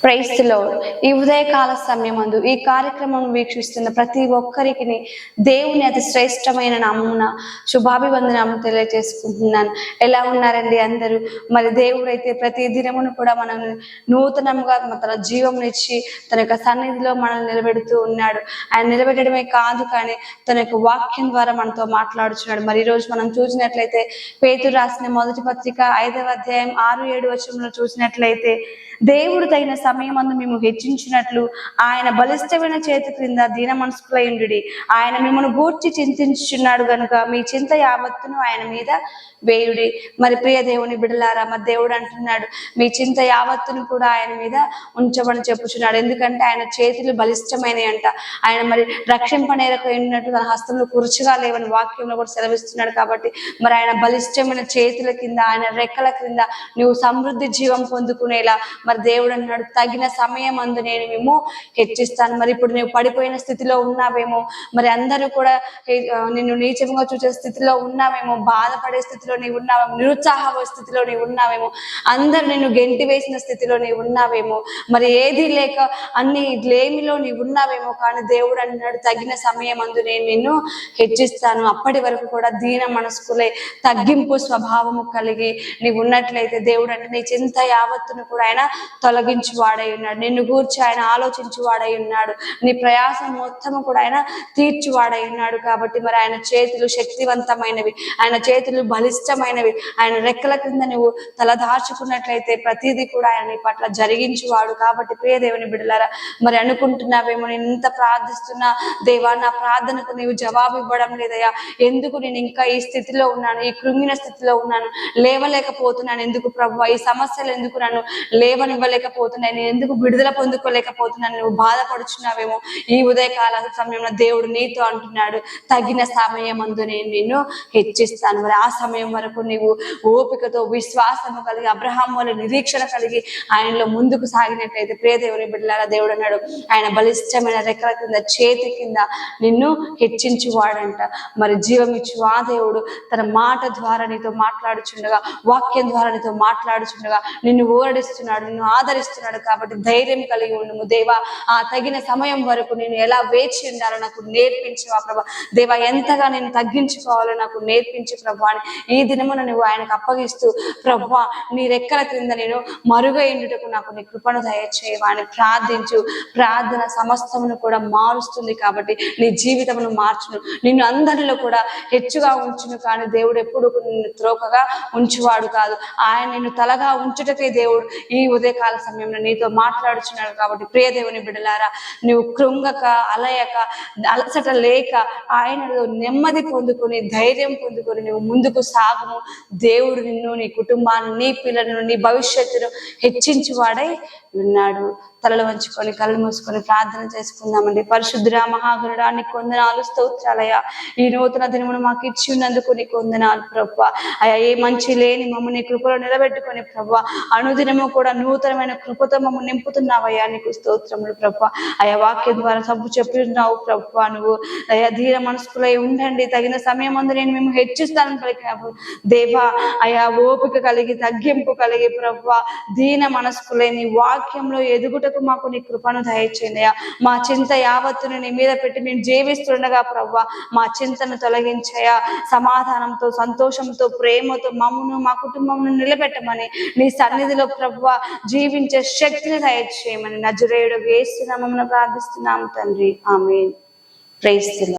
Praise the lord. ఈ ఉదయకాల సమయమందు ఈ కార్యక్రమం వీక్షిస్తున్న ప్రతి ఒక్కరికి దేవుని అతి శ్రేష్టమైన నామమున శుభాభివందనాలు తెలియజేసుకుంటున్నాను. ఎలా ఉన్నారండి అందరూ? మరి దేవుడైతే ప్రతి దినమును కూడా మనం నూతనంగా తన జీవమునిచ్చి తన యొక్క సన్నిధిలో మనల్ని నిలబెడుతూ ఉన్నాడు. ఆయన నిలబెట్టడమే కాదు, కానీ తన యొక్క వాక్యం ద్వారా మనతో మాట్లాడుచున్నాడు. మరి ఈ రోజు మనం చూసినట్లయితే పేతురు రాసిన మొదటి పత్రిక 5వ అధ్యాయం 6-7 వచనంలో చూసినట్లయితే, దేవుడు తగిన సమయమందు మేము హెచ్చించినట్లు ఆయన బలిష్టమైన చేతి క్రింద దీన మనస్కులయుండుడి. ఆయన మిమ్మల్ని గూర్చి చింతించుచున్నాడు గనుక మీ చింత యావత్తును ఆయన మీద వేయుడి. మరి ప్రియ దేవుని బిడలారా, మరి దేవుడు అంటున్నాడు, మీ చింత యావత్తును కూడా ఆయన మీద ఉంచమని చెప్పుచున్నాడు. ఎందుకంటే ఆయన చేతులు బలిష్టమైనవి అంట. ఆయన మరి రక్షింపనేరకైనట్టు తన హస్తంలో కురుచుగా లేవని వాక్యంలో కూడా సెలవిస్తున్నాడు. కాబట్టి మరి ఆయన బలిష్టమైన చేతుల కింద, ఆయన రెక్కల క్రింద నువ్వు సమృద్ధి జీవం పొందుకునేలా మరి దేవుడు అన్నాడు, తగిన సమయం అందు నేను మేము హెచ్చిస్తాను. మరి ఇప్పుడు నువ్వు పడిపోయిన స్థితిలో ఉన్నావేమో, మరి అందరూ కూడా నిన్ను నీచంగా చూసే స్థితిలో ఉన్నావేమో, బాధపడే స్థితిలో నీవు ఉన్నావేమో, నిరుత్సాహ స్థితిలో నీవు ఉన్నావేమో, అందరు నిన్ను గెంటి వేసిన స్థితిలో నీవు ఉన్నావేమో, మరి ఏది లేక అన్ని లేమిలో నీవు ఉన్నావేమో. కానీ దేవుడు అన్నాడు, తగిన సమయం అందు నేను నిన్ను హెచ్చిస్తాను. అప్పటి వరకు కూడా దీన మనస్కులే, తగ్గింపు స్వభావము కలిగి నీవు ఉన్నట్లయితే దేవుడు అంటే నీ చింత యావత్తును కూడా ఆయన తొలగించి వాడై ఉన్నాడు. నిన్ను గూర్చి ఆయన ఆలోచించి వాడై ఉన్నాడు. నీ ప్రయాసం మొత్తము కూడా ఆయన తీర్చి వాడై ఉన్నాడు. కాబట్టి మరి ఆయన చేతులు శక్తివంతమైనవి, ఆయన చేతులు బలిష్టమైనవి. ఆయన రెక్కల క్రింద నువ్వు తలదార్చుకున్నట్లయితే ప్రతిదీ కూడా ఆయన నీ పట్ల జరిగించువాడు. కాబట్టి ప్రియ దేవుని బిడ్డలారా, మరి అనుకుంటున్నావేమో, నేను ఇంత ప్రార్థిస్తున్నా దేవా, నా ప్రార్థనకు నీవు జవాబు ఇవ్వడం లేదయ్యా, ఎందుకు నేను ఇంకా ఈ స్థితిలో ఉన్నాను, ఈ కృంగిన స్థితిలో ఉన్నాను, లేవలేకపోతున్నాను ఎందుకు ప్రభువా, ఈ సమస్యలు ఎందుకు నన్ను లేవనివ్వలేకపోతున్నాయి, నేను ఎందుకు విడుదల పొందుకోలేకపోతున్నాను, నువ్వు బాధపడుచున్నావేమో. ఈ ఉదయకాల సమయంలో దేవుడు నీతో అంటున్నాడు, తగిన సమయం అందు నేను నిన్ను హెచ్చిస్తాను. మరి ఆ సమయం వరకు నీవు ఓపికతో విశ్వాసము కలిగి అబ్రహాం వల్ల నిరీక్షణ కలిగి ఆయనలో ముందుకు సాగినట్లయితే ప్రియ దేవుని బిడ్డలారా, దేవుడు అన్నాడు, ఆయన బలిష్టమైన రెక్కల కింద చేతి కింద నిన్ను హెచ్చించువాడంట. మరి జీవమిచ్చు ఆ దేవుడు తన మాట ద్వారా నీతో మాట్లాడుచుండగా, వాక్యం ద్వారా నీతో మాట్లాడుచుండగా నిన్ను ఓరడిస్తున్నాడు, నిన్ను ఆదరిస్తున్నాడు. కాబట్టి ధైర్యం కలిగి ఉండుము. దేవా, ఆ తగిన సమయం వరకు నేను ఎలా వేచి ఉండాలో నాకు నేర్పించవా ప్రభా, దేవా ఎంతగా నేను తగ్గించుకోవాలో నాకు నేర్పించు ప్రభా అని ఈ దినమున నువ్వు ఆయనకు అప్పగిస్తూ, ప్రభా నీ రెక్కల క్రింద నేను మరుగైండుటకు నాకు నీ కృపను దయచేయవా అని ప్రార్థించు. ప్రార్థన సమస్తమును కూడా మారుస్తుంది. కాబట్టి నీ జీవితమును మార్చును, నిన్ను అందరిలో కూడా హెచ్చుగా ఉంచును. కానీ దేవుడు ఎప్పుడు నిన్ను త్రోకగా ఉంచువాడు కాదు. ఆయన నిన్ను తలగా ఉంచుటకే దేవుడు ఈ ఉదయకాల సమయంలో నీతో మాట్లాడుచున్నాడు. కాబట్టి ప్రియ దేవుని బిడ్డలారా, నువ్వు కృంగక అలయక అలసట లేక ఆయనలో నెమ్మది పొందుకొని ధైర్యం పొందుకొని నువ్వు ముందుకు సాగుము. దేవుడు నిన్ను, నీ కుటుంబాన్ని, నీ పిల్లలను, నీ భవిష్యత్తును హెచ్చించి వాడై ఉన్నాడు. తలలు వంచుకొని కళ్ళు మూసుకొని ప్రార్థన చేసుకుందామండి. పరిశుద్ధుడా మహాగరుడా, నీ కొందనాలు, స్తోత్రాలయ్యా. ఈ నూతన దినమును మాకు ఇచ్చి ఉన్నందుకు నీ కొందనాలు ప్రభా. అయ్యా, ఏ మంచి లేని మమ్మల్ని కృపలో నిలబెట్టుకొని ప్రభా, అనుదినము కూడా నూతనమైన కృపతో మమ్మల్ని నింపుతున్నావయ్యా, నీకు స్తోత్రములు ప్రభా. అయ్యా, వాక్యం ద్వారా సబ్బు చెప్పినావు ప్రభా. నువ్వు అయ్యా ధీర మనస్కులై ఉండండి, తగిన సమయం అందు నేను మేము హెచ్చిస్తానని పలికినావు దేవా. అయ్యా, ఓపిక కలిగి తగ్గింపు కలిగి ప్రభా, దీన మనస్కులై నీ వాక్యంలో ఎదుగుటకు మాకు నీ కృపను దయచేయండి. మా చింత యావత్తును నీ మీద పెట్టి మేము జీవిస్తుండగా ప్రభా, మా చింతను తొలగించయా. సమాధానంతో, సంతోషంతో, ప్రేమతో మమ్మను, మా కుటుంబమును నిలబెట్టమని, నీ సన్నిధిలో ప్రభువా జీవించే శక్తిని దయచేయమని నజరేయుడు యేసు నామమున ప్రార్థిస్తున్నాము తండ్రి. ఆమేన్. Praise the lord.